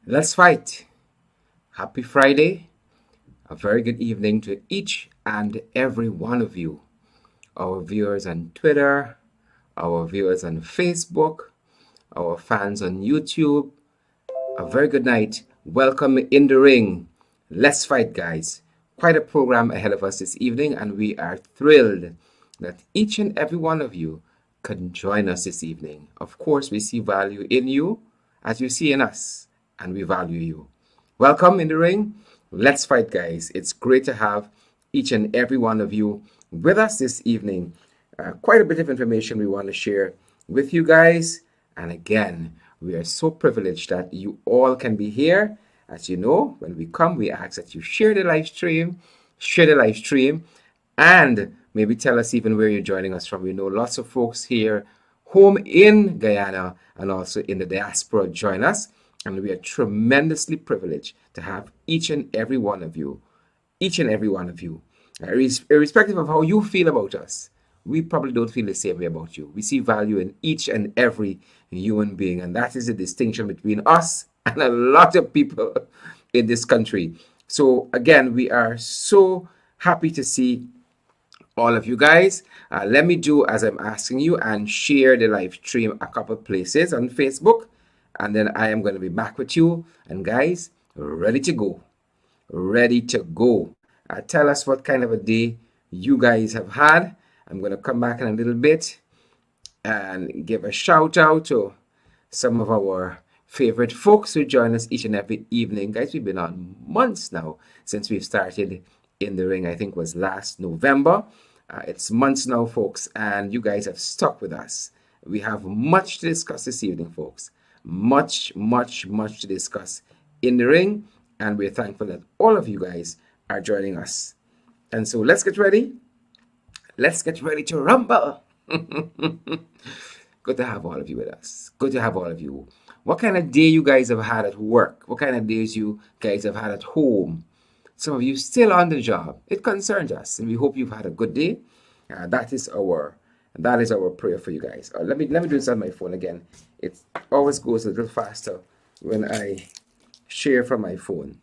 Let's fight. Happy Friday. A very good evening to each and every one of you, our viewers on Twitter, our viewers on Facebook, our fans on YouTube. A very good night. Welcome in the ring. Let's fight, guys. Quite a program ahead of us this evening, and we are thrilled that each and every one of you can join us this evening. Of course, we see value in you as you see in us, and we value you. Welcome in the ring. Let's fight, guys. It's great to have each and every one of you with us this evening. Quite a bit of information we want to share with you guys. And again, we are so privileged that you all can be here. As you know, when we come, we ask that you share the live stream, and maybe tell us even where you're joining us from. We know lots of folks here home in Guyana and also in the diaspora join us. And we are tremendously privileged to have each and every one of you, irrespective of how you feel about us. We probably don't feel the same way about you. We see value in each and every human being, and that is the distinction between us and a lot of people in this country. So, again, we are so happy to see all of you guys. Let me do as I'm asking you and share the live stream a couple places on Facebook, and then I am going to be back with you. And guys, ready to go. Ready to go. Tell us what kind of a day you guys have had. I'm going to come back in a little bit and give a shout out to some of our favorite folks who join us each and every evening. Guys, we've been on months now since we've started in the ring. I think was last November. It's months now, folks, and you guys have stuck with us. We have much to discuss this evening, folks. Much to discuss in the ring, and we're thankful that all of you guys are joining us. And so let's get ready. Let's get ready to rumble. Good to have all of you with us. Good to have all of you. What kind of day you guys have had at work? What kind of days you guys have had at home? Some of you still on the job. It concerns us, and we hope you've had a good day. That is our prayer for you guys. Let me do this on my phone again. It always goes a little faster when I share from my phone.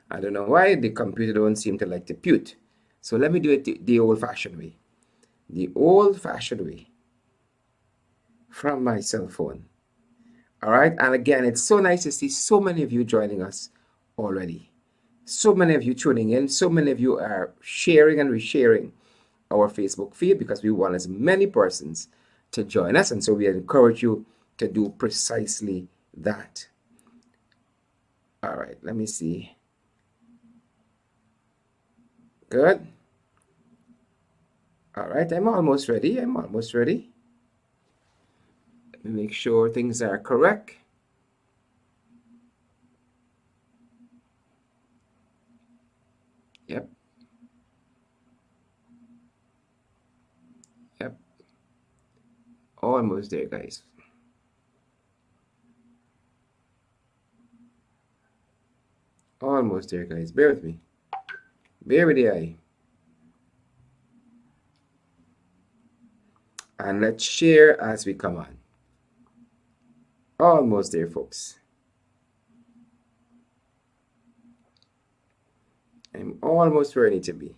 I don't know why the computer don't seem to like to put. So let me do it the old-fashioned way. The old-fashioned way from my cell phone. All right, and again, it's so nice to see so many of you joining us already. So many of you tuning in. So many of you are sharing and resharing our Facebook feed because we want as many persons to join us, and so we encourage you to do precisely that. All right, let me see. Good. All right, I'm almost ready. Let me make sure things are correct. Yep. Almost there, guys. Almost there, guys. Bear with me. Bear with the eye. And let's share as we come on. Almost there, folks. I'm almost where I need to be.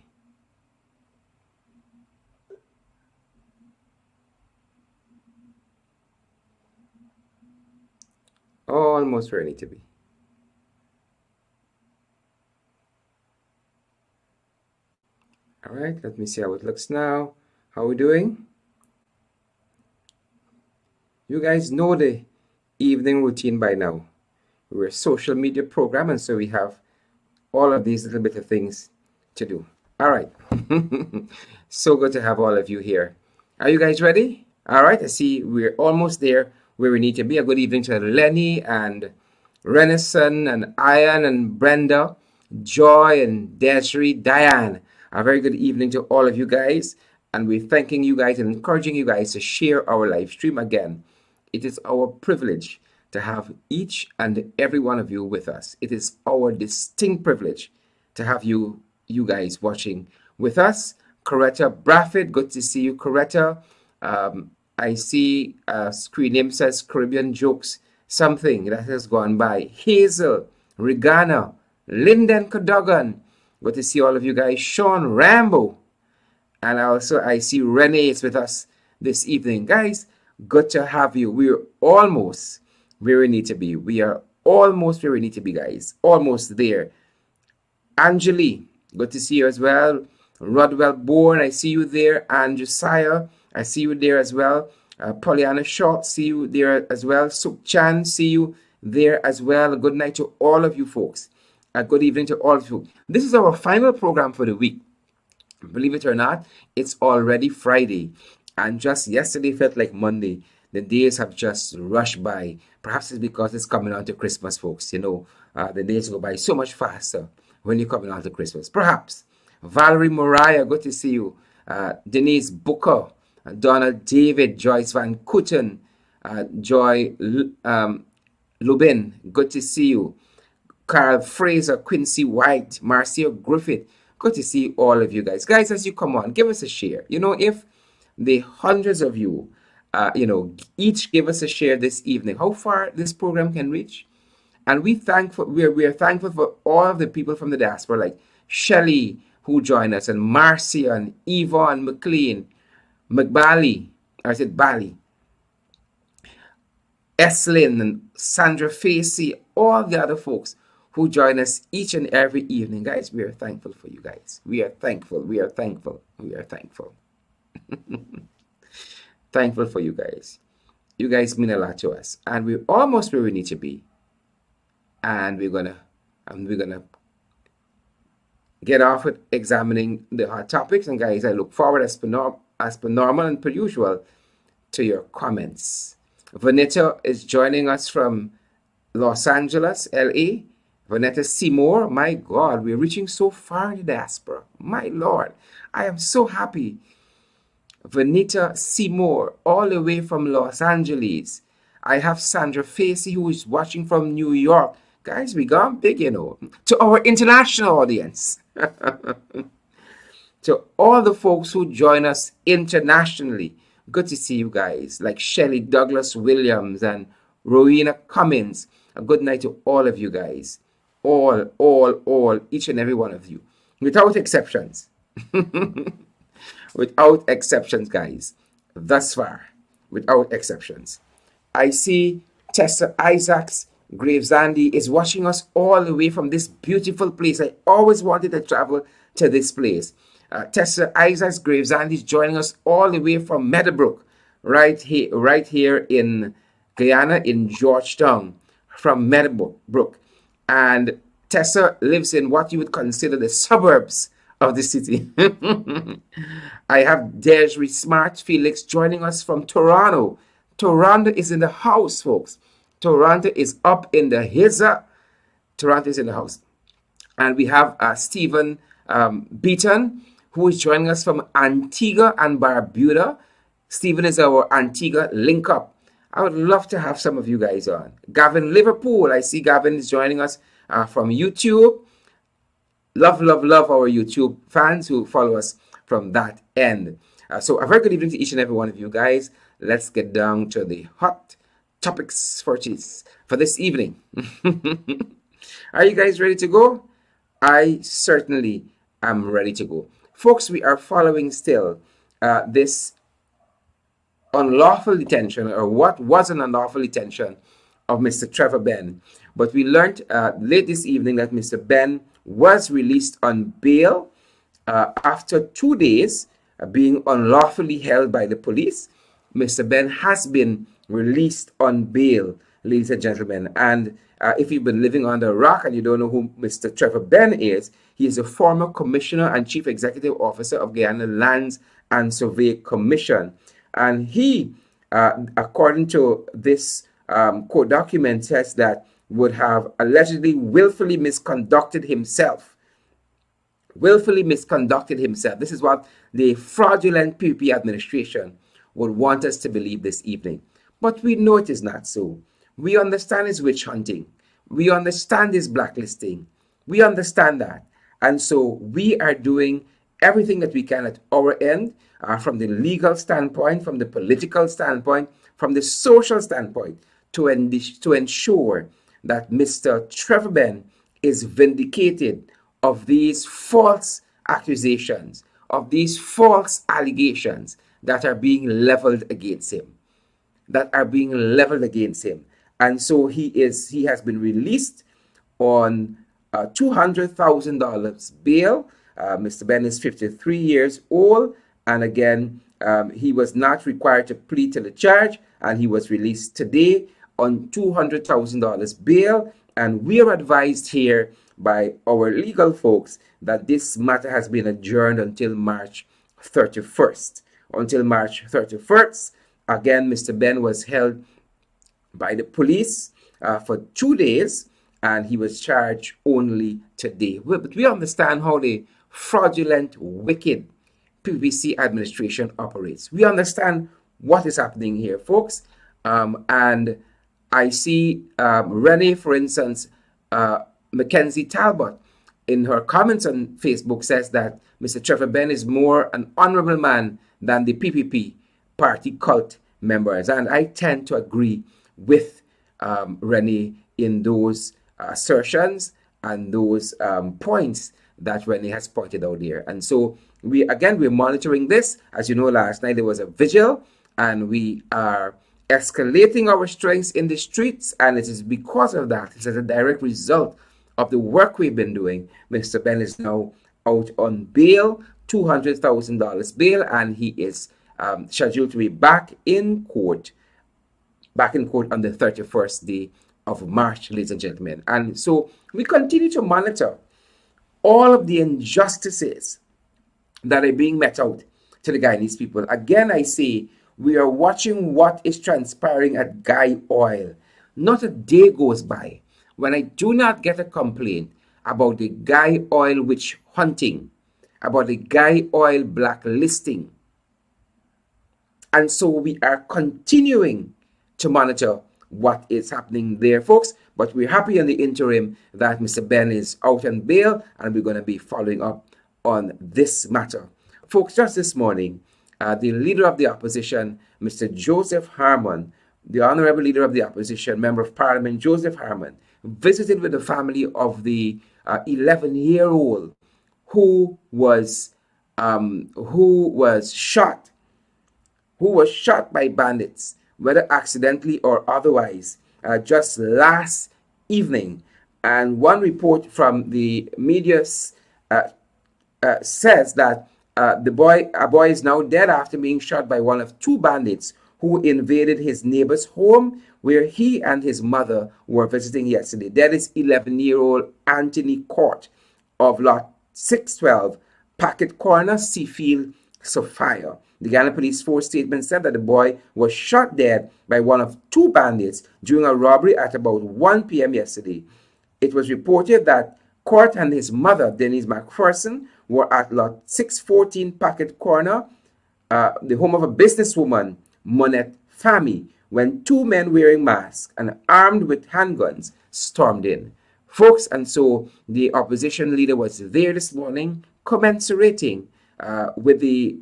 Almost where I need to be. All right, let me see how it looks now. How are we doing? You guys know the evening routine by now. We're a social media program, and so we have all of these little bit of things to do. All right. So good to have all of you here. Are you guys ready? All right, I see we're almost there where we need to be. A good evening to Lenny and Renison and Ian and Brenda, Joy and Desiree, Diane. A very good evening to all of you guys. And we're thanking you guys and encouraging you guys to share our live stream again. It is our privilege to have each and every one of you with us. It is our distinct privilege to have you guys watching with us. Coretta Braffett, good to see you, Coretta. I see screen name says Caribbean Jokes something that has gone by. Hazel, Regana, Lyndon Cadogan. Good to see all of you guys. Sean Rambo. And also I see Renee is with us this evening. Guys, good to have you. We're almost where we need to be. We are almost where we need to be, guys. Almost there. Angeli, good to see you as well. Rodwell Bourne, I see you there. And Josiah, I see you there as well. Pollyanna Short, see you there as well. Suk Chan, see you there as well. Good night to all of you folks. Good evening to all of you. This is our final program for the week. Believe it or not, it's already Friday. And just yesterday felt like Monday. The days have just rushed by. Perhaps it's because it's coming on to Christmas, folks. You know, the days go by so much faster when you're coming on to Christmas. Perhaps. Valerie Moriah, good to see you. Denise Booker, Donald David, Joyce Van Kooten, Joy Lubin, good to see you. Carl Fraser, Quincy White, Marcia Griffith, good to see all of you guys. Guys, as you come on, give us a share. You know, if the hundreds of you, each give us a share this evening, how far this program can reach. And we are thankful for all of the people from the diaspora, like Shelley, who joined us, and Marcia, and Yvonne McLean, McBally, or is it Bally? Eslyn, and Sandra Facey, all the other folks who join us each and every evening. Guys, we are thankful for you guys. We are thankful. We are thankful. We are thankful. Thankful for you guys. You guys mean a lot to us. And we're almost where we need to be. And we're gonna get off with examining the hot topics. And guys, I look forward as per normal and per usual to your comments. Vanetta is joining us from Los Angeles, LA. Vanetta Seymour, my God, we're reaching so far in the diaspora. My Lord, I am so happy. Vanetta Seymour, all the way from Los Angeles. I have Sandra Facey, who is watching from New York. Guys, we gone big, you know. To our international audience. To all the folks who join us internationally. Good to see you guys. Like Shelley Douglas Williams and Rowena Cummins. A good night to all of you guys. All, each and every one of you. Without exceptions. Without exceptions, guys. Thus far. Without exceptions. I see Tessa Isaacs Gravesandi is watching us all the way from this beautiful place. I always wanted to travel to this place. Tessa Isaacs Gravesandi is joining us all the way from Meadowbrook, right here in Guyana, in Georgetown, from Meadowbrook. And Tessa lives in what you would consider the suburbs of the city. I have Desiree Smart Felix joining us from Toronto. Toronto is in the house, folks. Toronto is up in the hizza. Toronto is in the house. And we have Stephen Beaton, who is joining us from Antigua and Barbuda. Stephen is our Antigua link up. I would love to have some of you guys on. Gavin Liverpool, I see Gavin is joining us from YouTube. Love our YouTube fans who follow us from that end. So a very good evening to each and every one of you guys. Let's get down to the hot topics for this evening. Are you guys ready to go? I certainly am ready to go. Folks, we are following still this unlawful detention, or what was an unlawful detention of Mr. Trevor Benn. But we learned late this evening that Mr. Benn was released on bail after 2 days being unlawfully held by the police. Mr. Benn has been released on bail, ladies and gentlemen. And if you've been living under a rock and you don't know who Mr. Trevor Benn is, he is a former commissioner and chief executive officer of Guyana Lands and Survey Commission. And he, according to this court document, says that would have allegedly willfully misconducted himself. Willfully misconducted himself. This is what the fraudulent PPP administration would want us to believe this evening. But we know it is not so. We understand his witch hunting. We understand his blacklisting. We understand that. And so we are doing everything that we can at our end, from the legal standpoint, from the political standpoint, from the social standpoint, to ensure that Mr. Trevor Benn is vindicated of these false accusations, of these false allegations that are being leveled against him, And so he has been released on $200,000 bail. Mr. Benn is 53 years old, and again, he was not required to plead to the charge, and he was released today on $200,000 bail. And we are advised here by our legal folks that this matter has been adjourned until March 31st. Again, Mr. Benn was held by the police for 2 days, and he was charged only today. But we understand how the fraudulent, wicked PVC administration operates. We understand what is happening here, folks. And I see Renee, for instance, Mackenzie Talbot, in her comments on Facebook, says that Mr. Trevor Benn is more an honorable man than the PPP party cult members. And I tend to agree with Renee in those assertions and those points that Renee has pointed out here. And so we're monitoring this. As you know, last night there was a vigil, and we are escalating our strengths in the streets, and it is because of that. It's as a direct result of the work we've been doing. Mr. Benn is now out on bail, $200,000 bail, and he is scheduled to be back in court on the 31st day of March, ladies and gentlemen. And so we continue to monitor all of the injustices that are being met out to the Guyanese people. Again, I say, we are watching what is transpiring at Guy Oil. Not a day goes by when I do not get a complaint about the Guy Oil witch hunting, about the Guy Oil blacklisting. And so we are continuing to monitor what is happening there, folks. But we're happy in the interim that Mr. Benn is out on bail, and we're going to be following up on this matter. Folks, just this morning, the leader of the opposition, Mr. Joseph Harmon, the honorable leader of the opposition, Member of Parliament Joseph Harmon, visited with the family of the 11-year-old who was shot by bandits, whether accidentally or otherwise, just last evening. And one report from the media says that a boy is now dead after being shot by one of two bandits who invaded his neighbor's home where he and his mother were visiting yesterday. That is 11-year-old Anthony Court of Lot 612, Packet Corner, Seafield, Sophia. The Ghana Police Force statement said that the boy was shot dead by one of two bandits during a robbery at about 1 p.m. yesterday. It was reported that Court and his mother, Denise McPherson, were at Lot 614 Packet Corner, the home of a businesswoman, Monette Fami, when two men wearing masks and armed with handguns stormed in. Folks, and so the opposition leader was there this morning, commensurating with the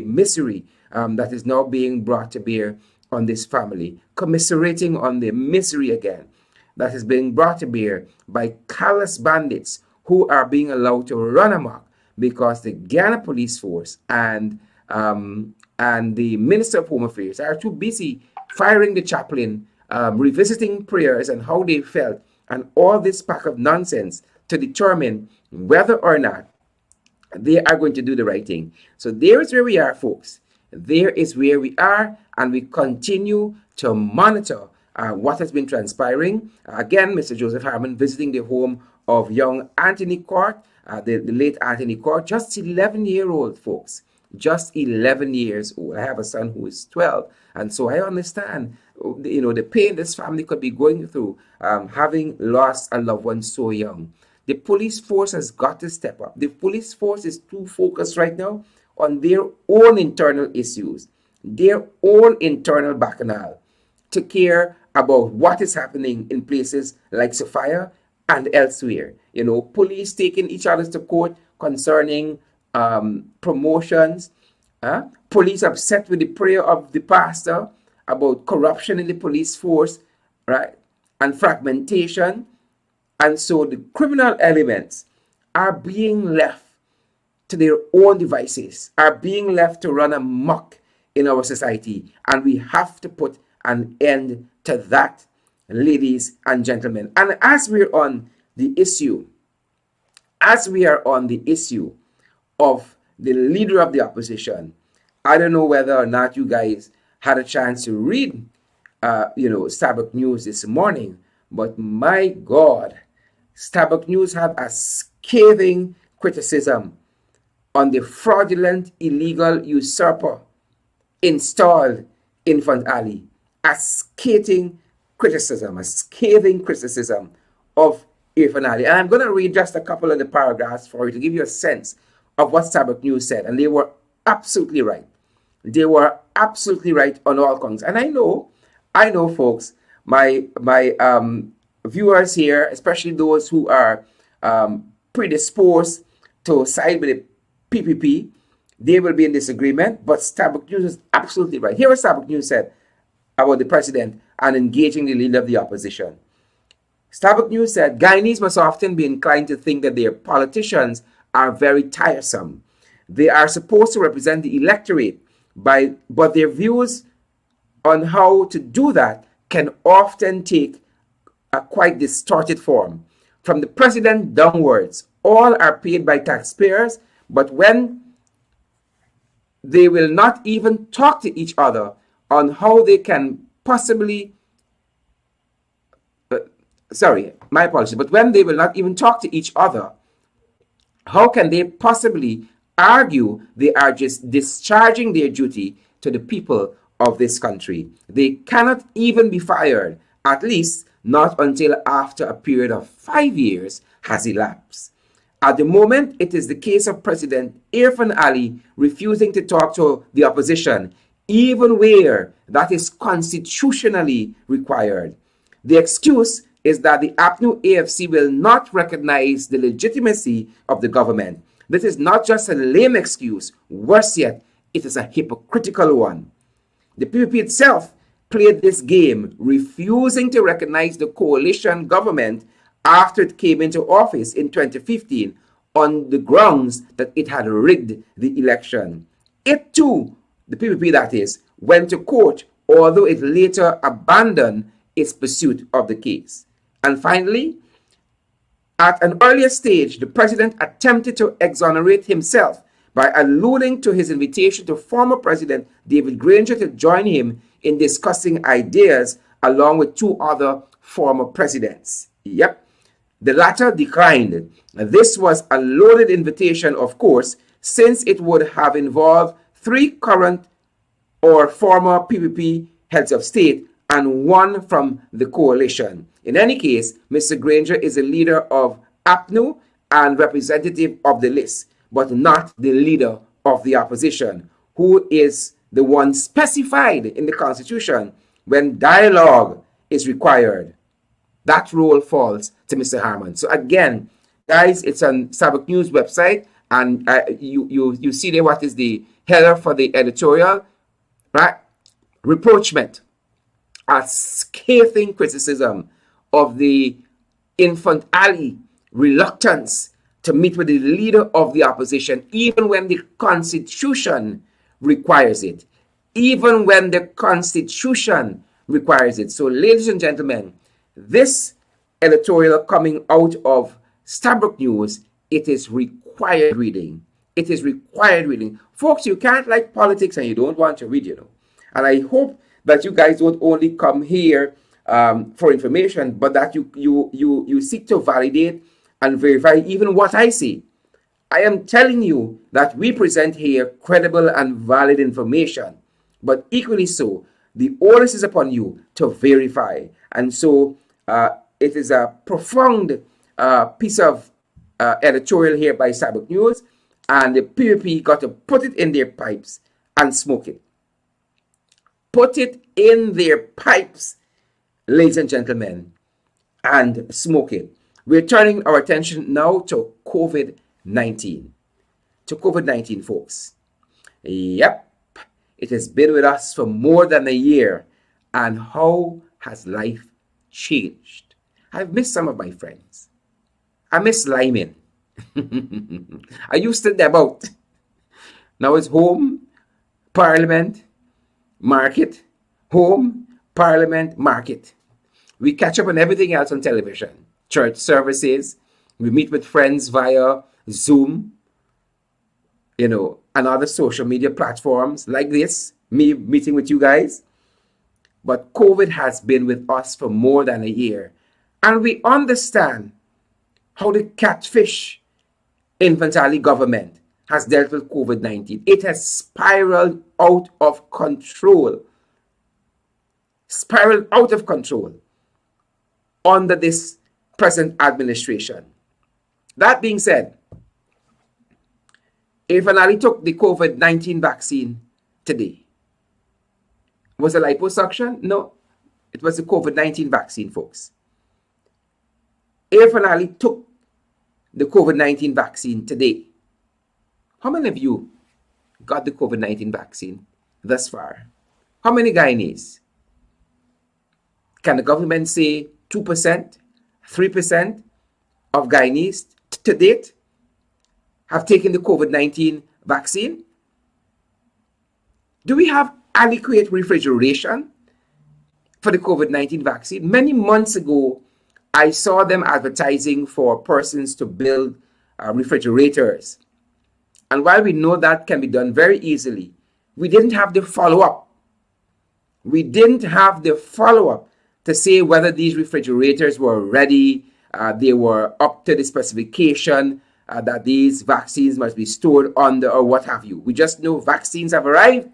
misery that is now being brought to bear on this family, commiserating on the misery again that is being brought to bear by callous bandits who are being allowed to run amok because the Ghana Police Force and the Minister of Home Affairs are too busy firing the chaplain, revisiting prayers and how they felt, and all this pack of nonsense to determine whether or not they are going to do the right thing. So there is where we are, folks. There is where we are, and we continue to monitor what has been transpiring. Again, Mr. Joseph Harmon visiting the home of young Anthony Court, the late Anthony Court, just 11-year-old, folks. Just 11 years old. I have a son who is 12, and so I understand, the pain this family could be going through, having lost a loved one so young. The police force has got to step up. The police force is too focused right now on their own internal issues, their own internal bacchanal, to care about what is happening in places like Sophia and elsewhere. Police taking each other to court concerning promotions, police upset with the prayer of the pastor about corruption in the police force, right? And fragmentation. And so the criminal elements are being left to their own devices, are being left to run amok in our society. And we have to put an end to that, ladies and gentlemen. And as we're on the issue, of the leader of the opposition, I don't know whether or not you guys had a chance to read, Starbuck News this morning, but my God, Starbuck News have a scathing criticism on the fraudulent, illegal usurper installed Irfaan Ali. A scathing criticism of Irfaan Ali. And I'm going to read just a couple of the paragraphs for you to give you a sense of what Starbuck News said. And they were absolutely right. They were absolutely right on all counts. And I know, folks, my viewers here, especially those who are predisposed to side with the PPP, they will be in disagreement. But Starbuck News is absolutely right. Here what Starbuck News said about the president and engaging the leader of the opposition. Starbuck News said, Guyanese must often be inclined to think that their politicians are very tiresome. They are supposed to represent the electorate, but their views on how to do that can often take a quite distorted form. From the president downwards, all are paid by taxpayers, but when they will not even talk to each other on how they can possibly but when they will not even talk to each other, how can they possibly argue they are just discharging their duty to the people of this country? They cannot even be fired, at least not until after a period of 5 years has elapsed. At the moment, it is the case of President Irfaan Ali refusing to talk to the opposition, even where that is constitutionally required. The excuse is that the APNU AFC will not recognize the legitimacy of the government. This is not just a lame excuse. Worse yet, it is a hypocritical one. The PPP itself played this game, refusing to recognize the coalition government after it came into office in 2015 on the grounds that it had rigged the election. It too, the PPP that is, went to court, although it later abandoned its pursuit of the case. And finally, at an earlier stage, the president attempted to exonerate himself by alluding to his invitation to former President David Granger to join him in discussing ideas along with two other former presidents. Yep, the latter declined. This was a loaded invitation, of course, since it would have involved 3 current or former PPP heads of state and 1 from the coalition. In any case, Mr. Granger is a leader of APNU and representative of the list, but not the leader of the opposition, who is the one specified in the Constitution when dialogue is required. That role falls to Mr. Harman. So again, guys, it's on Starbuck News website, and you see there what is the header for the editorial, right? Reproachment, a scathing criticism of the Irfaan Ali reluctance to meet with the leader of the opposition, even when the Constitution requires it. Even when the Constitution requires it. So, ladies and gentlemen, this editorial coming out of Starbuck News, it is required reading. It is required reading. Folks, you can't like politics and you don't want to read, And I hope that you guys don't only come here for information, but that you seek to validate and verify even what I say. I am telling you that we present here credible and valid information, but equally so, the onus is upon you to verify. And so it is a profound piece of editorial here by Starbuck News, and the PPP got to put it in their pipes and smoke it. Put it in their pipes, ladies and gentlemen, and smoke it. We're turning our attention now to COVID-19. To COVID-19, folks. Yep, it has been with us for more than a year, And how has life changed? I've missed some of my friends. I miss Lyman. I used to dab out. Now it's home, parliament, market, home, parliament, market. We catch up on everything else on television, church services. We meet with friends via Zoom, and other social media platforms like this, me meeting with you guys. But COVID has been with us for more than a year. And we understand how the catfish Irfaan Ali government has dealt with COVID-19. It has spiraled out of control. Spiraled out of control under this present administration. That being said, Irfaan Ali took the COVID-19 vaccine today. Was it liposuction? No, it was the COVID-19 vaccine, folks. Irfaan Ali took the COVID-19 vaccine today. How many of you got the COVID-19 vaccine thus far? How many Guyanese? Can the government say 2%, 3% of Guyanese to date have taken the COVID-19 vaccine? Do we have adequate refrigeration for the COVID-19 vaccine? Many months ago, I saw them advertising for persons to build refrigerators. And while we know that can be done very easily, we didn't have the follow-up. We didn't have the follow-up to say whether these refrigerators were ready, they were up to the specification that these vaccines must be stored under, or what have you. We just know vaccines have arrived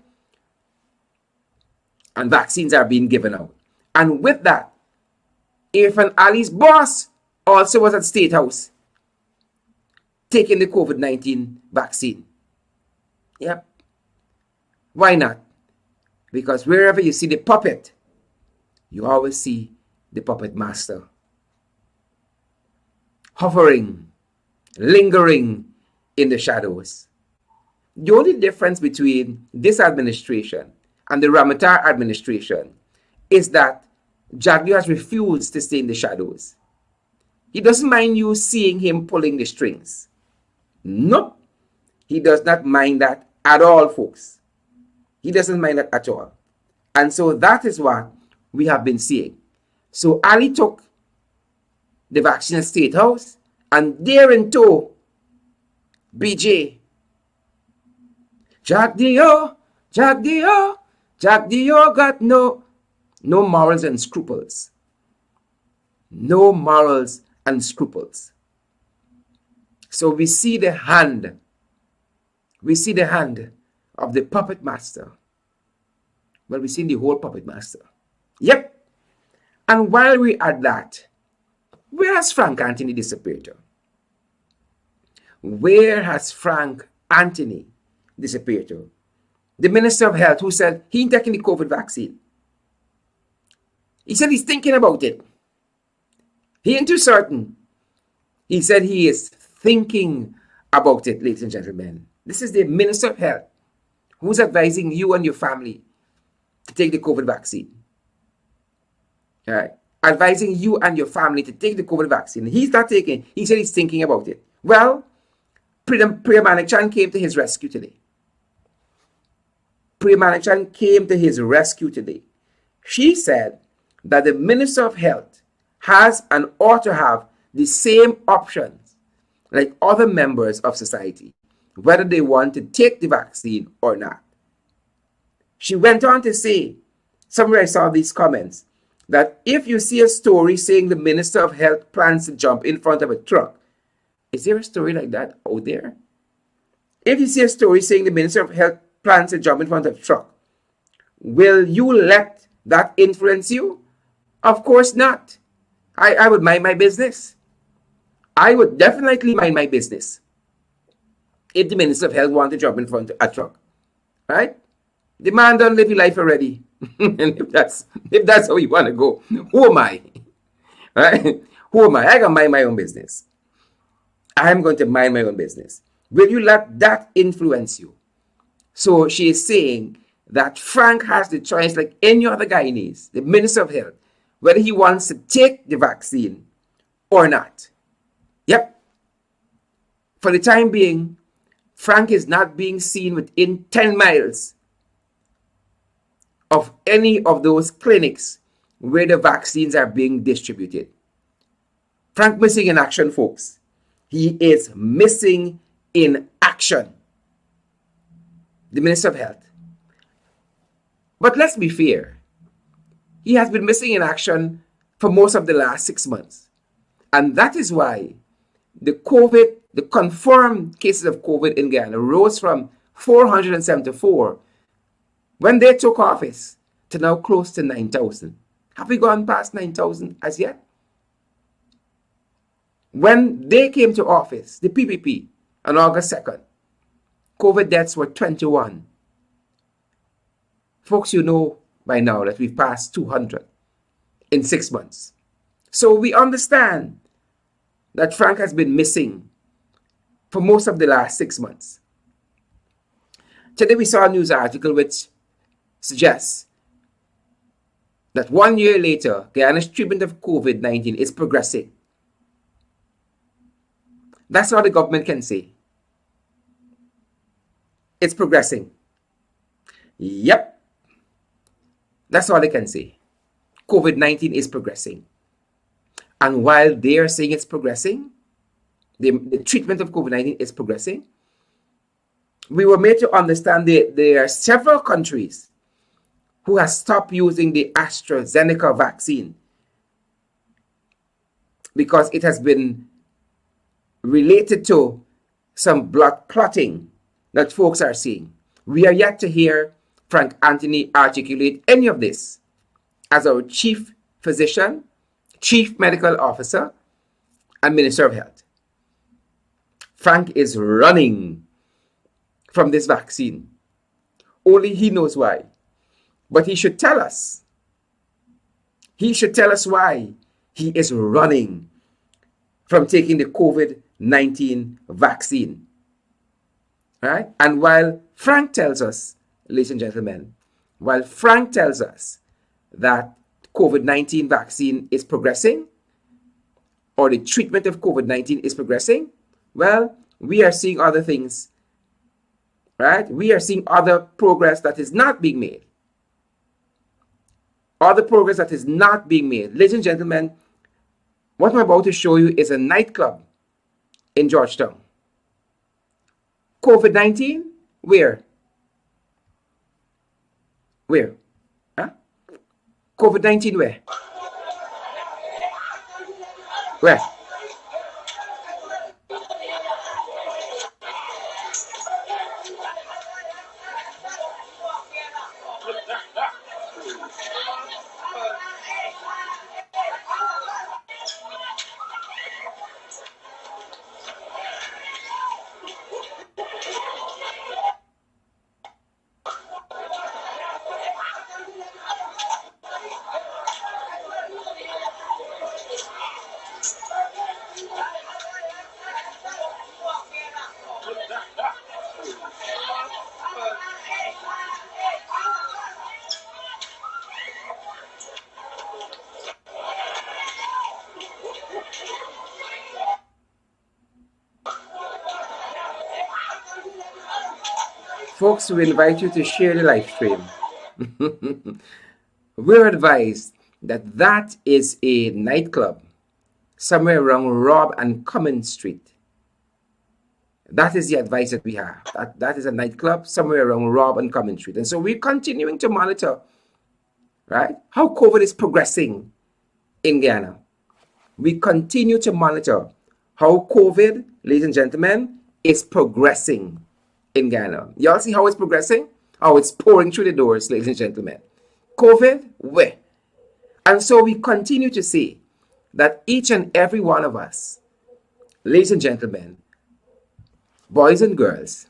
and vaccines are being given out. And with that, Irfaan Ali's boss also was at State House taking the COVID-19 vaccine. Yep. Why not? Because wherever you see the puppet, you always see the puppet master hovering, lingering in the shadows. The only difference between this administration and the Ramatar administration is that Jagdeo has refused to stay in the shadows. He doesn't mind you seeing him pulling the strings. Nope. He does not mind that at all, folks. He doesn't mind that at all. And so that is what we have been seeing. So Ali took the vaccine at State House, and there in tow, BJ. Jagdeo got no morals and scruples. No morals and scruples. So we see the hand. We see the hand of the puppet master. Well, we see the whole puppet master. Yep. And while we at that, where has Frank Anthony disappeared to? Where has Frank Anthony disappeared to? The Minister of Health who said he ain't taking the COVID vaccine. He said he's thinking about it. He ain't too certain. He said he is thinking about it, ladies and gentlemen. This is the Minister of Health who's advising you and your family to take the COVID vaccine. All right. Advising you and your family to take the COVID vaccine. He's not taking. He said he's thinking about it. Well, Priya Manikchan came to his rescue today. Priya Manikchan came to his rescue today. She said that the Minister of Health has and ought to have the same options like other members of society, whether they want to take the vaccine or not. She went on to say, somewhere I saw these comments, that if you see a story saying the Minister of Health plans to jump in front of a truck, is there a story like that out there? If you see a story saying the Minister of Health plans to jump in front of a truck, will you let that influence you? Of course not. I would mind my business. I would definitely mind my business if the Minister of Health wanted to jump in front of a truck. Right? The man done live his life already. And if that's how you want to go, who am I? Right? Who am I? I can mind my own business. I'm going to mind my own business. Will you let that influence you? So she is saying that Frank has the choice, like any other Guyanese, the Minister of Health, whether he wants to take the vaccine or not. Yep. For the time being, Frank is not being seen within 10 miles of any of those clinics where the vaccines are being distributed. Frank missing in action, folks. He is missing in action. The Minister of Health. But let's be fair. He has been missing in action for most of the last 6 months. And that is why the confirmed cases of COVID in Guyana rose from 474 when they took office to now close to 9,000. Have we gone past 9,000 as yet? When they came to office, the PPP, on August 2nd, COVID deaths were 21. Folks, you know by now that we've passed 200 in 6 months. So we understand that Frank has been missing for most of the last 6 months. Today we saw a news article which suggests that 1 year later, Guyana's treatment of COVID-19 is progressing. That's all the government can say. It's progressing. Yep. That's all they can say. COVID-19 is progressing. And while they are saying it's progressing, the treatment of COVID-19 is progressing, we were made to understand that there are several countries who have stopped using the AstraZeneca vaccine because it has been related to some blood clotting that folks are seeing. We are yet to hear Frank Anthony articulate any of this as our chief physician, chief medical officer, and Minister of Health. Frank is running from this vaccine. Only he knows why. But he should tell us. He should tell us why he is running from taking the COVID-19 vaccine. Right? And while Frank tells us, ladies and gentlemen, while Frank tells us that COVID-19 vaccine is progressing, or the treatment of COVID-19 is progressing, well, we are seeing other things, right? We are seeing other progress that is not being made. Other progress that is not being made. Ladies and gentlemen, what I'm about to show you is a nightclub in Georgetown. COVID-19? Where? Where? Huh? COVID-19 where? Where? Folks, we invite you to share the live stream. We're advised that that is a nightclub somewhere around Rob and Cummins Street. That is the advice that we have. That is a nightclub somewhere around Rob and Cummins Street. And so we're continuing to monitor, right, how COVID is progressing in Guyana. We continue to monitor how COVID, ladies and gentlemen, is progressing in Guyana. Y'all see how it's progressing? How it's pouring through the doors, ladies and gentlemen. COVID, where? And so we continue to see that each and every one of us, ladies and gentlemen, boys and girls,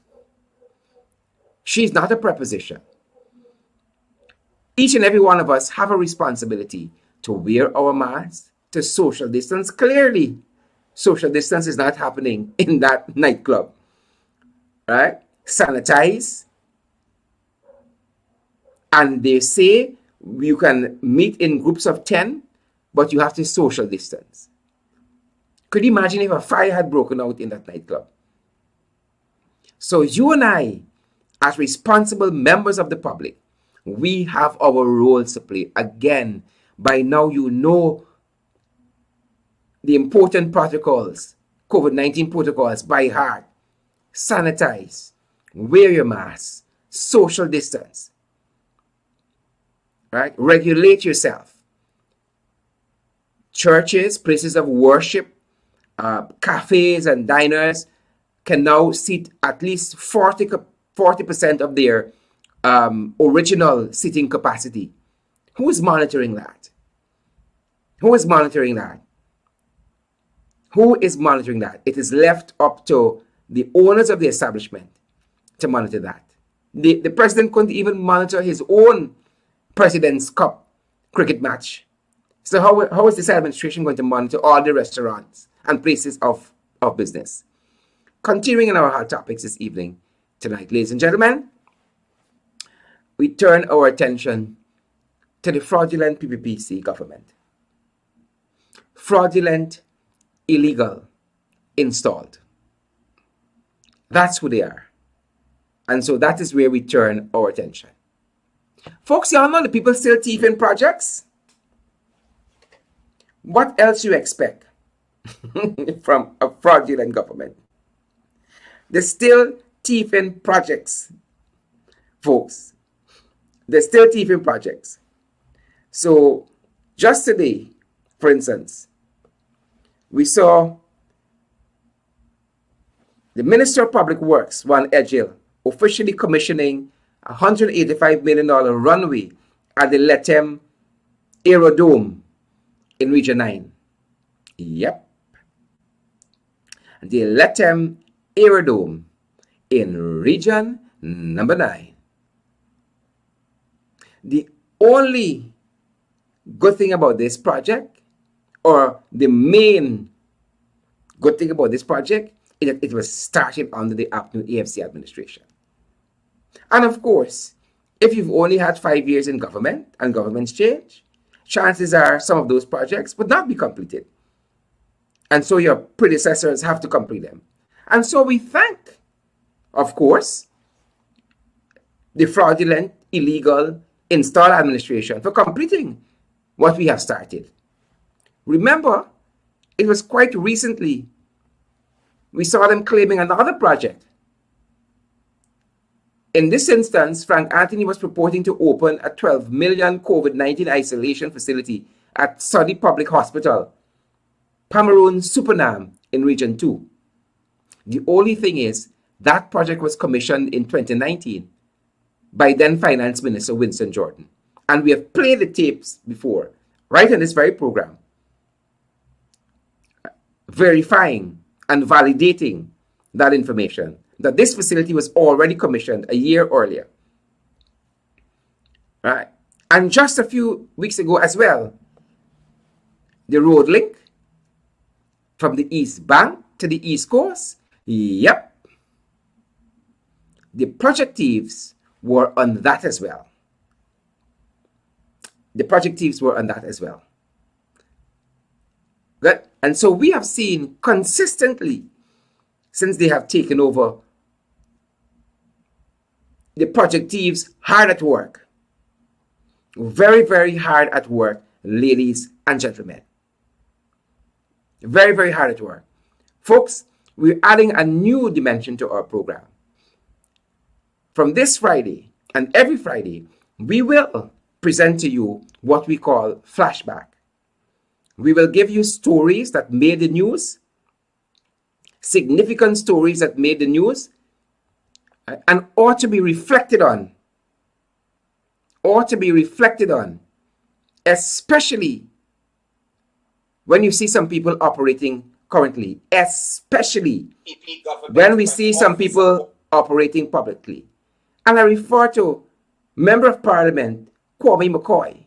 she's not a preposition. Each and every one of us have a responsibility to wear our masks, to social distance. Clearly, social distance is not happening in that nightclub, right? Sanitize, And they say you can meet in groups of 10, but you have to social distance. Could you imagine if a fire had broken out in that nightclub? So you and I, as responsible members of the public, we have our roles to play. Again, by now you know the important protocols, COVID-19 protocols by heart. Sanitize, wear your mask, social distance, right? Regulate yourself. Churches, places of worship, cafes and diners can now seat at least 40% of their original seating capacity. Who is monitoring that? Who is monitoring that? Who is monitoring that? It is left up to the owners of the establishment to monitor that. The president couldn't even monitor his own President's Cup cricket match. So how is this administration going to monitor all the restaurants and places of business? Continuing in our hot topics this evening, tonight, ladies and gentlemen, we turn our attention to the fraudulent PPPC government. Fraudulent, illegal, installed. That's who they are. And so that is where we turn our attention. Folks, y'all know the people still thieving projects? What else you expect from a fraudulent government? They're still thieving projects, folks. They're still thieving projects. So just today, for instance, we saw the Minister of Public Works, Juan Edgil, officially commissioning a $185 million runway at the Letem Aerodrome in Region 9. Yep. The Letem Aerodrome in Region number 9. The only good thing about this project, or the main good thing about this project, is that it was started under the APNU AFC administration. And of course, if you've only had 5 years in government and governments change, chances are some of those projects would not be completed. And so your predecessors have to complete them. And so we thank, of course, the fraudulent, illegal, installed administration for completing what we have started. Remember, it was quite recently we saw them claiming another project. In this instance, Frank Anthony was purporting to open a 12 million COVID-19 isolation facility at Saudi Public Hospital, Cameroon Supernam in Region 2. The only thing is, that project was commissioned in 2019 by then Finance Minister Winston Jordan. And we have played the tapes before, right in this very program, verifying and validating that information, that this facility was already commissioned a year earlier. Right? And just a few weeks ago as well, the road link from the East Bank to the East Coast, yep, the project thieves were on that as well. The project thieves were on that as well. Good. And so we have seen consistently, since they have taken over, the project thieves hard at work. Very, very hard at work, ladies and gentlemen. Very, very hard at work. Folks, we're adding a new dimension to our program. From this Friday and every Friday, we will present to you what we call flashback. We will give you stories that made the news, significant stories that made the news, and ought to be reflected on. Ought to be reflected on, especially when you see some people operating currently, especially when we see some people operating publicly. And I refer to Member of Parliament Kwame McCoy.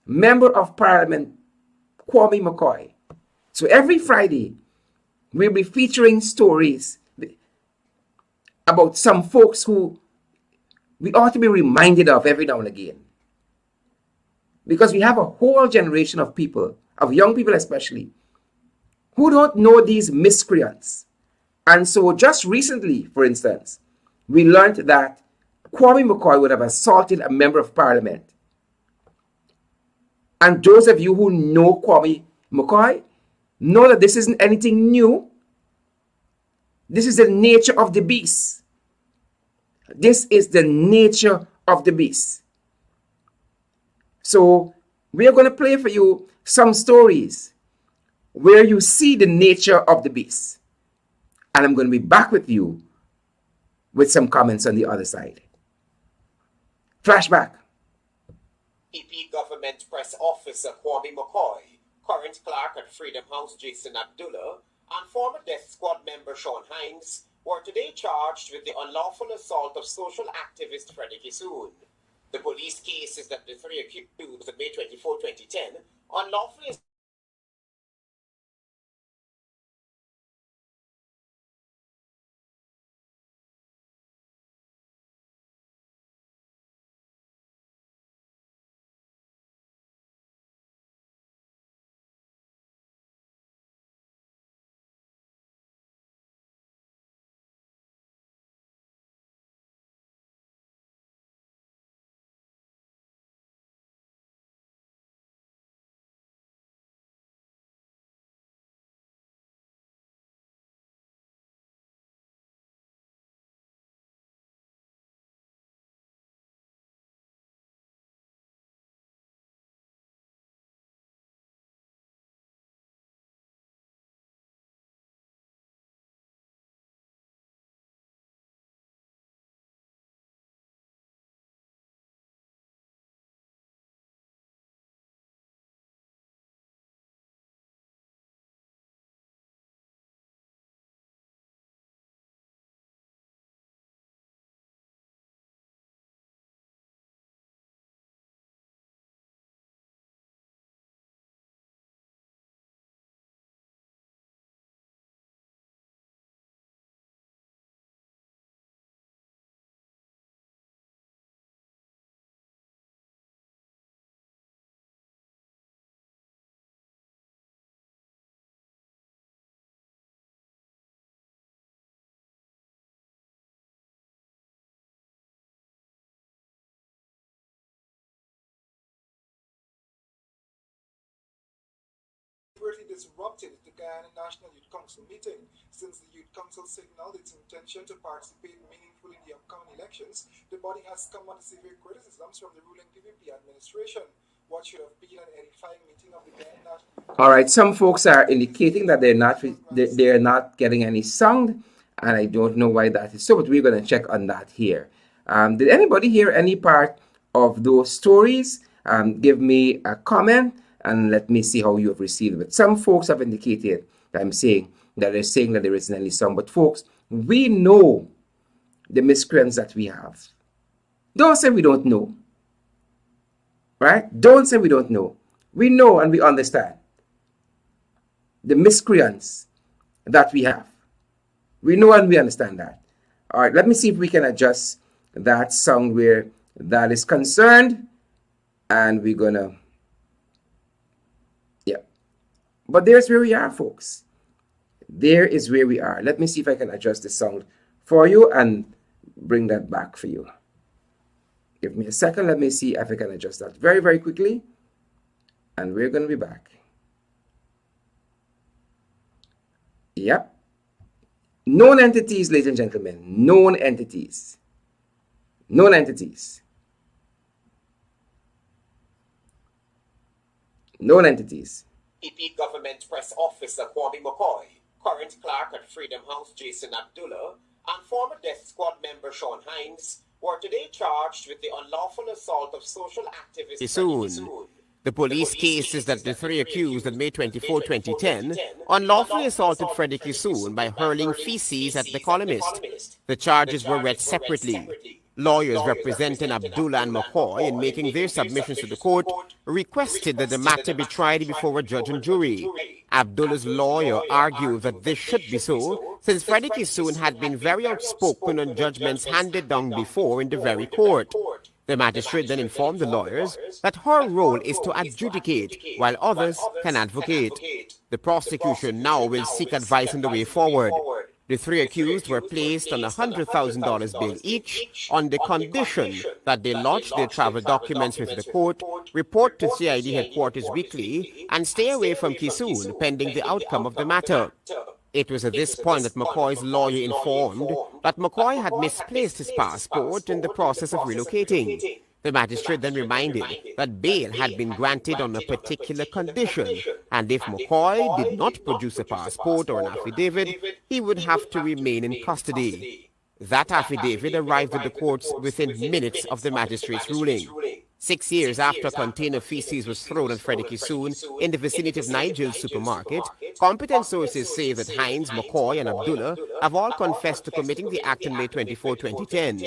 Member of Parliament Kwame McCoy. So every Friday, we'll be featuring stories about some folks who we ought to be reminded of every now and again. Because we have a whole generation of people, of young people especially, who don't know these miscreants. And so just recently, for instance, we learned that Kwame McCoy would have assaulted a member of parliament. And those of you who know Kwame McCoy know that this isn't anything new. This is the nature of the beast. This is the nature of the beast. So we are going to play for you some stories where you see the nature of the beast. And I'm going to be back with you with some comments on the other side. Flashback. EP Government Press Officer Kwame McCoy, current clerk at Freedom House Jason Abdullah, and former Death Squad member Sean Hines were today charged with the unlawful assault of social activist Freddie Kissoon. The police case is that the three accused on May 24, 2010, unlawfully disrupted the Guyana National Youth Council meeting since the Youth Council signaled its intention to participate meaningfully in the upcoming elections. The body has come under severe criticisms from the ruling PPP administration. What should have been an edifying meeting of the Guyana National. All right, some folks are indicating that they're not getting any sound, and I don't know why that is so, but we're going to check on that here. Did anybody hear any part of those stories? Give me a comment and let me see how you have received it. Some folks have indicated that they're saying that there isn't any sound, but folks, we know the miscreants that we have. Don't say we don't know. Right? Don't say we don't know. We know and we understand the miscreants that we have. We know and we understand that. All right, let me see if we can adjust that sound where that is concerned. And we're going to, yeah. But there's where we are, folks. There is where we are. Let me see if I can adjust the sound for you and bring that back for you. Give me a second. Let me see if I can adjust that very, very quickly. And we're going to be back. Yep. Known entities, ladies and gentlemen. Known entities. Known entities. Known entities. EP Government Press Officer Kwame McCoy, current clerk at Freedom House Jason Abdullah, and former Death Squad member Sean Hines were today charged with the unlawful assault of social activist Kissoon. The police case is that the three accused on May 24, 2010 unlawfully assaulted Freddie Kissoon by hurling feces at the columnist. The charges were read separately. Lawyers representing Abdullah and McCoy in making their submissions to the court requested that the matter be tried before a judge and jury. Abdullah's lawyer argued that this should be so, since Freddie Kissoon had been very outspoken on judgments handed down before in the very court. The magistrate then informed the lawyers that her role is to adjudicate, while others can advocate. The prosecution now will seek advice on the way forward. The three accused were placed on $100,000 bail each on the condition that they lodge their travel documents with the court, report to CID headquarters weekly, and stay away from Kissoon pending the outcome of the matter. It was at this point that McCoy's lawyer informed that McCoy had misplaced his passport in the process of relocating. The magistrate then reminded that bail had been granted on a particular condition, and if McCoy did not produce a passport or an affidavit, he would have to remain in custody. That affidavit arrived at the courts within minutes of the magistrate's ruling. 6 years after a container of feces was thrown at Freddie Kissoon in the vicinity of Nigel's supermarket, competent sources say that Hines, McCoy, and Abdullah have all confessed to committing the act on May 24, 2010.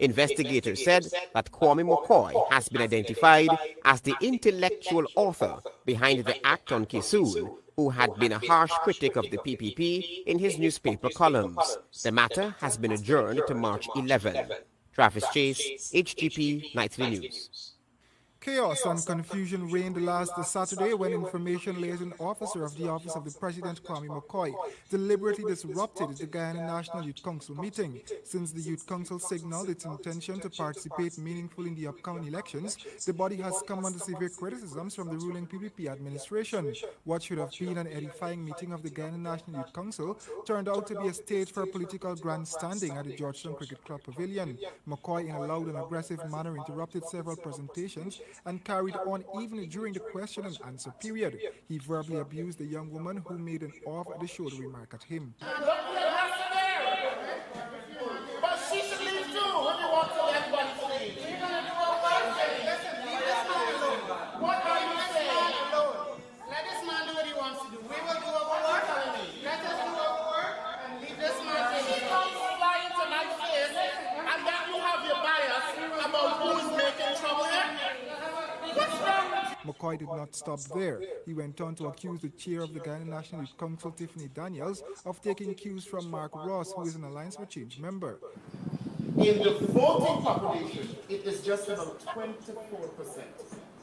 Investigators said that Kwame McCoy has been identified as the intellectual author behind the act on Kissoon, who had been a harsh critic of the PPP in his newspaper columns. The matter has been adjourned to March 11. Travis Chase, HGP Nightly News. Chaos and confusion reigned last Saturday when information liaison officer of the Office of the President, Kwame McCoy, deliberately disrupted the Guyana National Youth Council meeting. Since the Youth Council signaled its intention to participate meaningfully in the upcoming elections, the body has come under severe criticisms from the ruling PPP administration. What should have been an edifying meeting of the Guyana National Youth Council turned out to be a stage for political grandstanding at the Georgetown Cricket Club Pavilion. McCoy, in a loud and aggressive manner, interrupted several presentations and carried on even during the question and answer period. He verbally abused the young woman who made an off-the-shoulder remark at him. But she should leave too when you want to everybody to leave. What are you saying? Let this man do what he wants to do. We will do what we're telling me. Let us do our work and leave this man to he comes flying to my face and then you have your bias about who's making trouble here. McCoy did not stop there. He went on to accuse the chair of the Guyana National Youth Council, Tiffany Daniels, of taking cues from Mark Ross, who is an Alliance for Change member. In the voting population, it is just about 24%.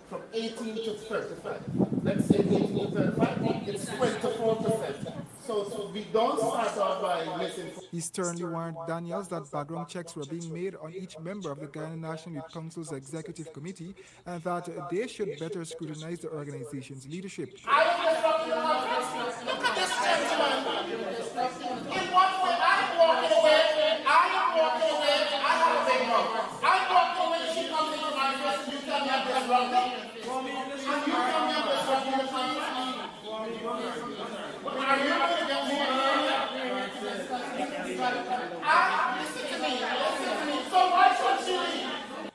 From 18 to 35. Let's say 18 to 35, it's 24%. So we don't start out by misinformation. He sternly warned Daniels that background checks were being made on each member of the Guyana National Youth Council's executive committee and that they should better scrutinize the organization's leadership. I am disrupting the conference. Look at this gentleman. In one way, I'm walking away. I am walking away. I have a big mouth. I'm walking away. She comes into my face and you tell me I'm disrupting. And you tell me I'm disrupting the conference. Are you going to get me? Listen to me. So why should she leave?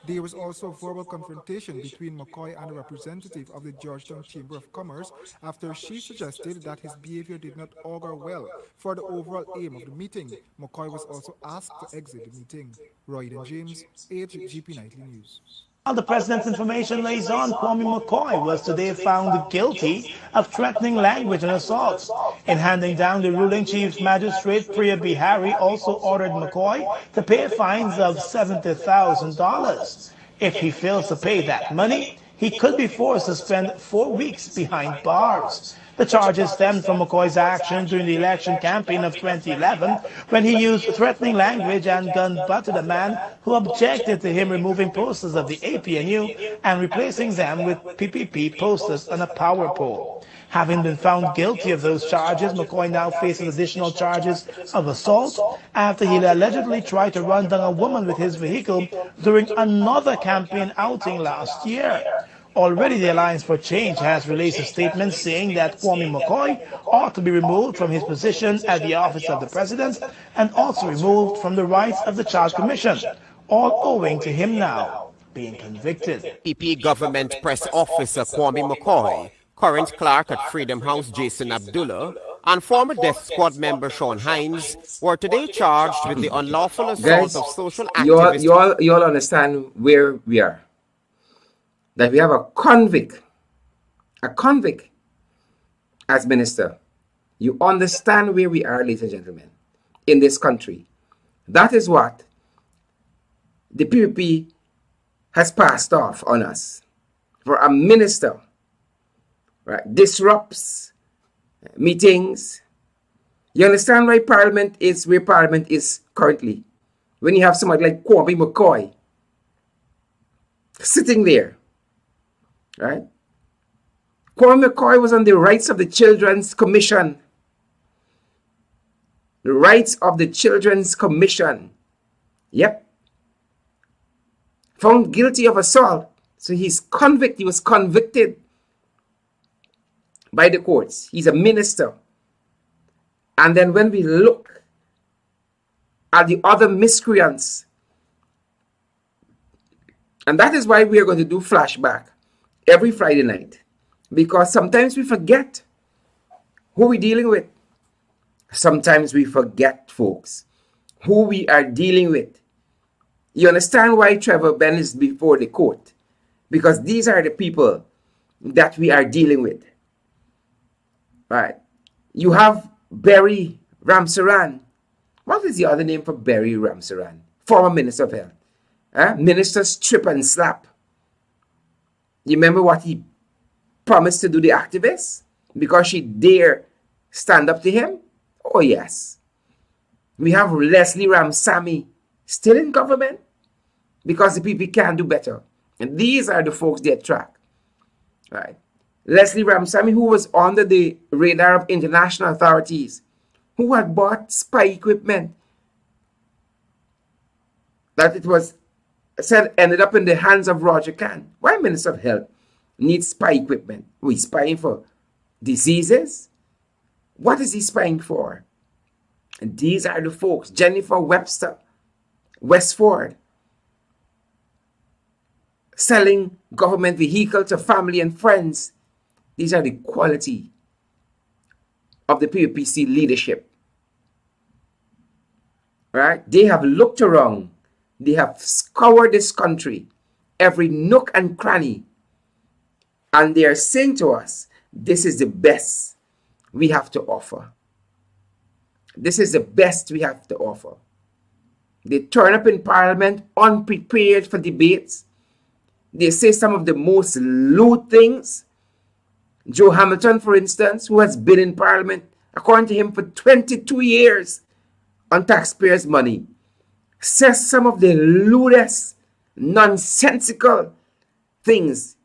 There was also verbal confrontation between McCoy and a representative of the Georgetown Chamber of Commerce after she suggested that his behavior did not augur well for the overall aim of the meeting. McCoy was also asked to exit the meeting. Royden James, HGP Nightly News. While the president's information liaison, Kwame McCoy, was today found guilty of threatening language and assault. In handing down the ruling, Chief Magistrate Priya Bihari also ordered McCoy to pay fines of $70,000. If he fails to pay that money, he could be forced to spend 4 weeks behind bars. The charges stemmed from McCoy's action during the election campaign of 2011 when he used threatening language and gun-butted a man who objected to him removing posters of the APNU and replacing them with PPP posters on a power pole. Having been found guilty of those charges, McCoy now faces additional charges of assault after he allegedly tried to run down a woman with his vehicle during another campaign outing last year. Already, the Alliance for Change has released a statement saying that Kwame McCoy ought to be removed from his position at the Office of the President and also removed from the rights of the Charge Commission, all owing to him now being convicted. PP Government Press Officer Kwame McCoy, current clerk at Freedom House Jason Abdullah, and former Death Squad member Sean Hines were today charged with the unlawful assault Guys, of social you all, activists. you all understand where we are. That we have a convict as minister. You understand where we are, ladies and gentlemen, in this country. That is what the PPP has passed off on us. For a minister, right, disrupts meetings. You understand why Parliament is where Parliament is currently? When you have somebody like Kwame McCoy sitting there, right? Kwame McCoy was on the Rights of the Children's Commission. The Rights of the Children's Commission. Yep. Found guilty of assault. So he was convicted by the courts. He's a minister. And then when we look at the other miscreants, and that is why we are going to do flashback every Friday night. Because sometimes we forget who we're dealing with. Sometimes we forget, folks, who we are dealing with. You understand why Trevor Benn is before the court? Because these are the people that we are dealing with. Right? You have Barry Ramsaran. What is the other name for Barry Ramsaran? Former Minister of Health. Minister strip and slap. You remember what he promised to do the activists? Because she dare stand up to him? Oh yes. We have Leslie Ramsamy still in government because the people can do better. And these are the folks they attract. Right? Leslie Ramsamy, who was under the radar of international authorities, who had bought spy equipment that it was said ended up in the hands of Roger Khan. Why Minister of Health needs spy equipment? We spying for diseases? What is he spying for? And these are the folks. Jennifer Westford, selling government vehicle to family and friends. These are the quality of the PPC leadership. Right? They have looked around. They have scoured this country, every nook and cranny. And they are saying to us, this is the best we have to offer. This is the best we have to offer. They turn up in Parliament unprepared for debates. They say some of the most lewd things. Joe Hamilton, for instance, who has been in Parliament, according to him, for 22 years on taxpayers' money, says some of the lewdest, nonsensical things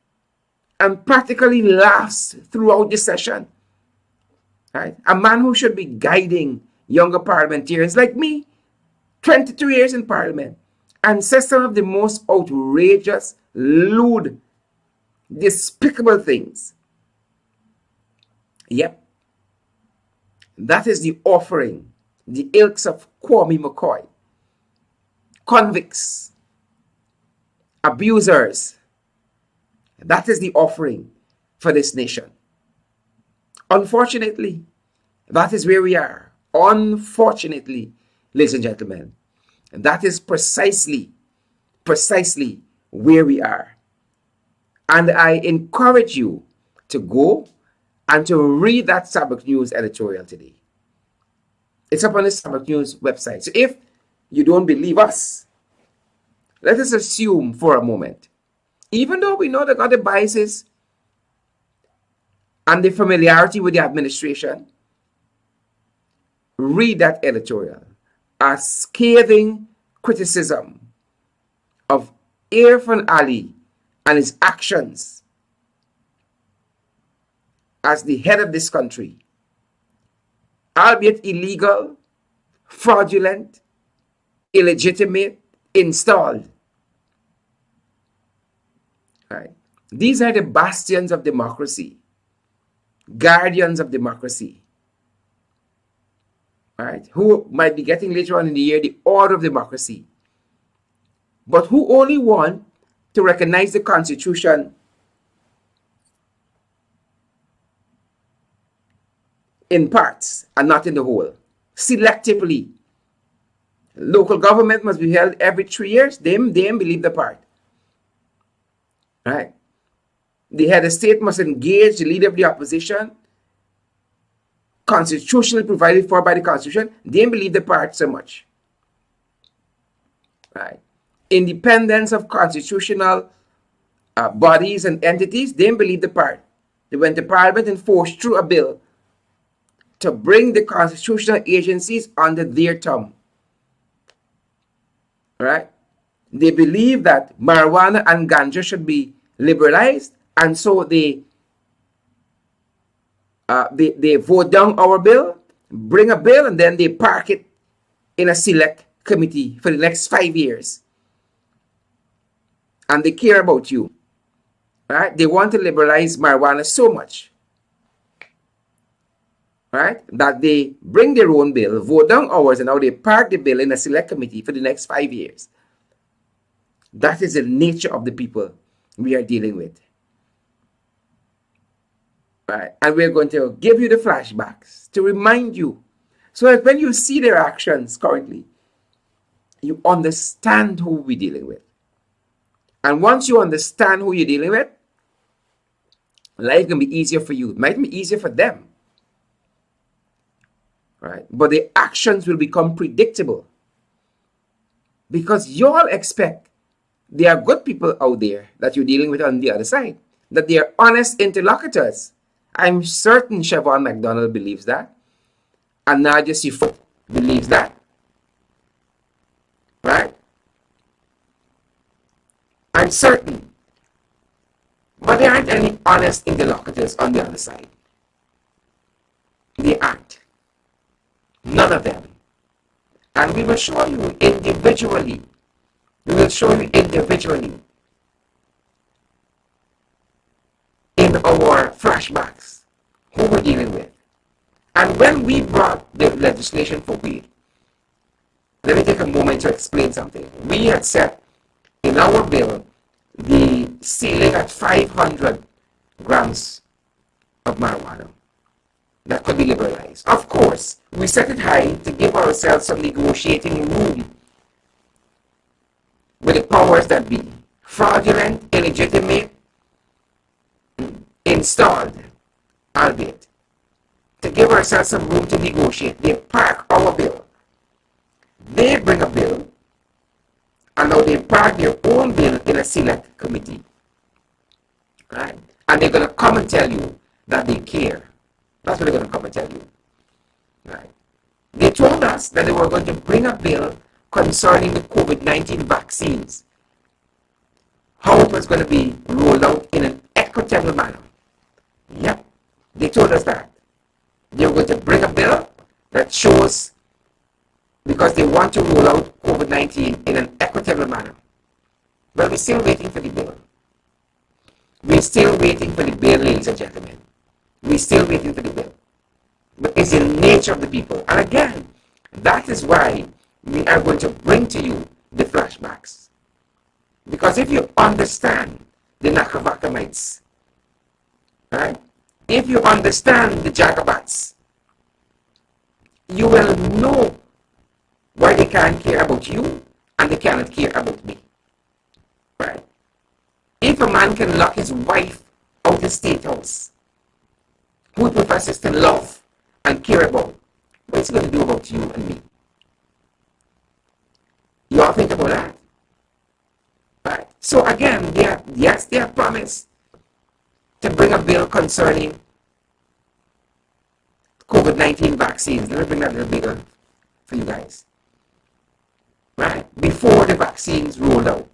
and practically laughs throughout the session. Right? A man who should be guiding younger parliamentarians like me, 22 years in Parliament, and says some of the most outrageous, lewd, despicable things. Yep. That is the offering, the ilks of Kwame McCoy. Convicts, abusers. That is the offering for this nation. Unfortunately, that is where we are. Unfortunately, ladies and gentlemen, and that is precisely where we are. And I encourage you to go and to read that Sabbath News editorial today. It's up on the Sabbath News website. So if you don't believe us, let us assume for a moment, even though we know they got the biases and the familiarity with the administration, read that editorial. A scathing criticism of Irfaan Ali and his actions as the head of this country, albeit illegal, fraudulent, illegitimate, installed. Right. These are the bastions of democracy, guardians of democracy. Right, who might be getting later on in the year the Order of Democracy, but who only want to recognize the Constitution in parts and not in the whole. Selectively. Local government must be held every 3 years. They believe the part. Right? The head of state must engage the leader of the opposition, constitutionally provided for by the Constitution. They believe the part so much. Right? Independence of constitutional bodies and entities, they believe the part. They went to Parliament and forced through a bill to bring the constitutional agencies under their thumb. Right? They believe that marijuana and ganja should be liberalized, and so they vote down our bill, bring a bill, and then they park it in a select committee for the next 5 years. And they care about you. Right? They want to liberalize marijuana so much. Right? That they bring their own bill, vote down ours, and now they park the bill in a select committee for the next 5 years. That is the nature of the people we are dealing with. Right? And we're going to give you the flashbacks to remind you, so that when you see their actions currently, you understand who we're dealing with. And once you understand who you're dealing with, life can be easier for you. It might be easier for them. Right? But the actions will become predictable. Because you all expect there are good people out there that you're dealing with on the other side. That they are honest interlocutors. I'm certain Siobhan McDonald believes that. And Nadia Sifo believes that. Right? I'm certain. But there aren't any honest interlocutors on the other side. They aren't. None of them. And we will show you individually. We will show you individually in our flashbacks who we're dealing with. And when we brought the legislation for weed, let me take a moment to explain something. We had set in our bill the ceiling at 500 grams of marijuana that could be liberalized. Of course, we set it high to give ourselves some negotiating room with the powers that be. Fraudulent, illegitimate, installed, albeit. To give ourselves some room to negotiate. They park our bill. They bring a bill, and now they park their own bill in a select committee. Right? And they're going to come and tell you that they care. That's what they're going to come and tell you. Right? They told us that they were going to bring a bill concerning the COVID-19 vaccines. How it was going to be rolled out in an equitable manner. Yep. They told us that. They were going to bring a bill that shows, because they want to roll out COVID-19 in an equitable manner. Well, we're still waiting for the bill. We're still waiting for the bill, ladies and gentlemen. We're still waiting for the bill. But it's the nature of the people. And again, that is why we are going to bring to you the flashbacks. Because if you understand the Nakavakamites, right? If you understand the Jagabats, you will know why they can't care about you and they cannot care about me. Right? If a man can lock his wife out the state house, who professes to love and care about, what's he going to do about you and me? You all think about that? Right. So again, they have promised to bring a bill concerning COVID-19 vaccines. Let me bring that a little bigger for you guys. Right? Before the vaccines roll out.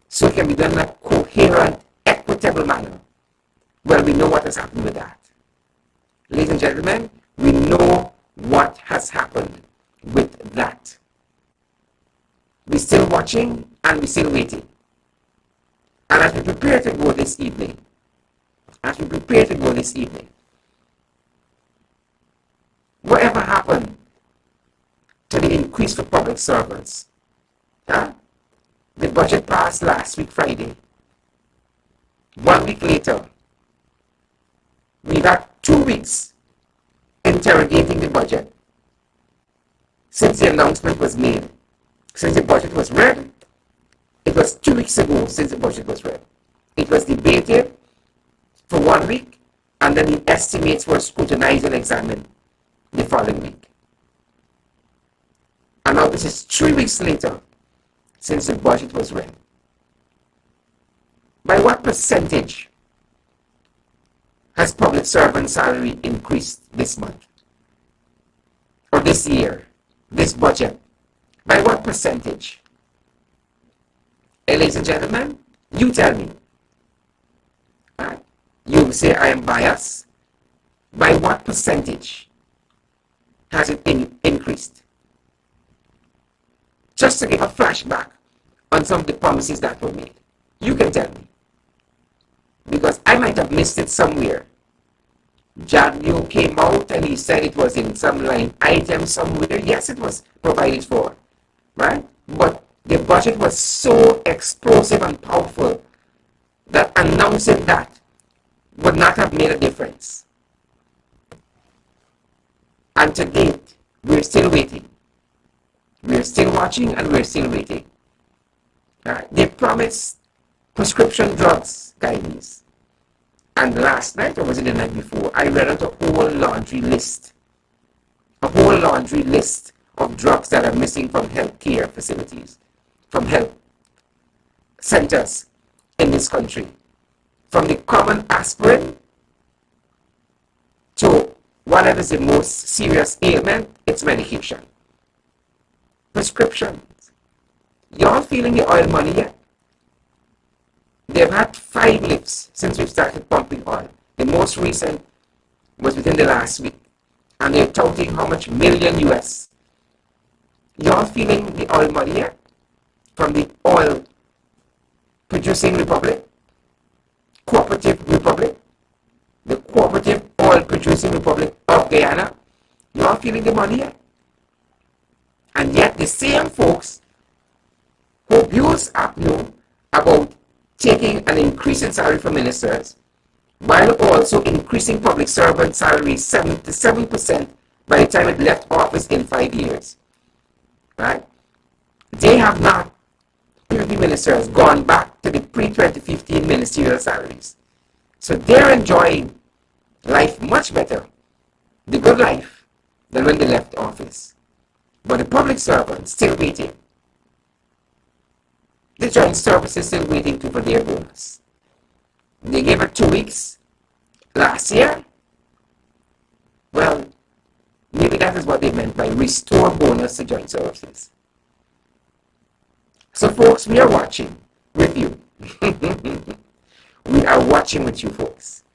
So it can be done in a coherent, equitable manner. Well, we know what has happened with that. Ladies and gentlemen, we know what has happened with that. We're still watching and we're still waiting. And as we prepare to go this evening, whatever happened to the increase for public servants? Huh? The budget passed last week, Friday. 1 week later, we got 2 weeks interrogating the budget since the announcement was made, since the budget was read. It was 2 weeks ago since the budget was read. It was debated for 1 week, and then the estimates were scrutinized and examined the following week. And now this is 3 weeks later since the budget was read. By what percentage has public servant salary increased this month? Or this year? This budget? By what percentage? Ladies and gentlemen, you tell me. Right? You say I am biased. By what percentage has it increased? Just to give a flashback on some of the promises that were made. You can tell me. Because I might have missed it somewhere. Jadlio came out and he said it was in some line item somewhere. Yes, it was provided for. Right? But the budget was so explosive and powerful that announcing that would not have made a difference. And to date, we're still waiting. We're still watching and we're still waiting. They promised prescription drugs guidance. And last night, or was it the night before, I read out a whole laundry list. A whole laundry list of drugs that are missing from healthcare facilities, from health centers in this country. From the common aspirin to whatever is the most serious ailment, it's medication. Prescriptions. Y'all feeling the oil money yet? They've had 5 lifts since we've started pumping oil. The most recent was within the last week. And they're touting how much million US. Y'all feeling the oil money yet? From the oil producing republic? Cooperative Republic? The Cooperative Oil Producing Republic of Guyana? Y'all feeling the money yet? And yet the same folks who abuse APNO about taking an increase in salary for ministers, while also increasing public servant salaries 77% by the time it left office in 5 years. Right? They have not, PPP ministers, gone back to the pre-2015 ministerial salaries. So they're enjoying life much better, the good life, than when they left office. But the public servants still waiting. The joint service is still waiting for their bonus. They gave it 2 weeks last year. Well, maybe that is what they meant by restore bonus to joint services. So folks, we are watching with you. We are watching with you folks.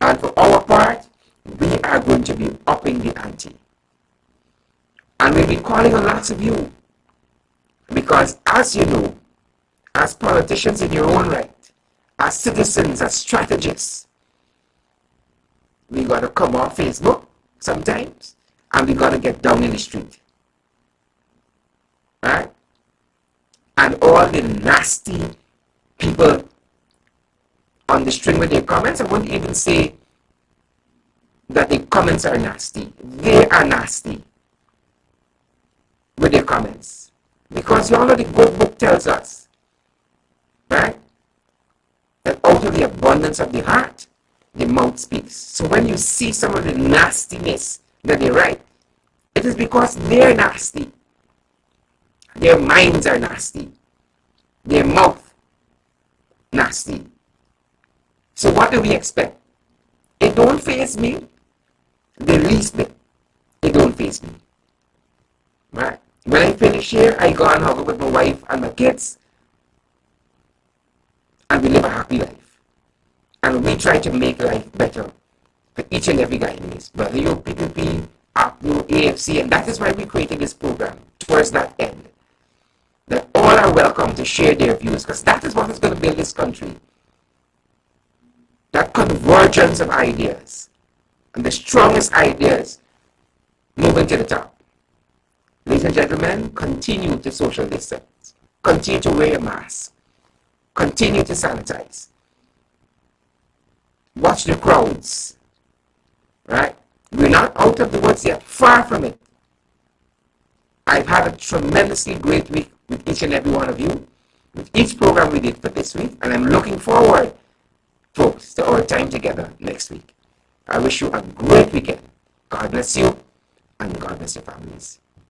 And for our part, we are going to be upping the ante. And we'll be calling on lots of you. Because as you know, as politicians in your own right, as citizens, as strategists, we got to come off Facebook sometimes, and we got to get down in the street. Right? And all the nasty people on the string with their comments, I wouldn't even say that the comments are nasty. They are nasty with their comments. Because y'all know the good book tells us, right, that out of the abundance of the heart, the mouth speaks. So when you see some of the nastiness that they write, it is because they're nasty. Their minds are nasty. Their mouth nasty. So what do we expect? It don't faze me the least bit. It don't faze me. Right? When I finish here, I go and hug with my wife and my kids, and we live a happy life. And we try to make life better for each and every Guyanese, whether you're PPP, APNO, AFC, and that is why we created this program, towards that end. That all are welcome to share their views, because that is what is going to build this country. That convergence of ideas, and the strongest ideas moving to the top. Ladies and gentlemen, continue to social distance. Continue to wear a mask. Continue to sanitize. Watch the crowds. Right? We're not out of the woods yet, far from it. I've had a tremendously great week with each and every one of you, with each program we did for this week, and I'm looking forward, folks, to our time together next week. I wish you a great weekend. God bless you, and God bless your families.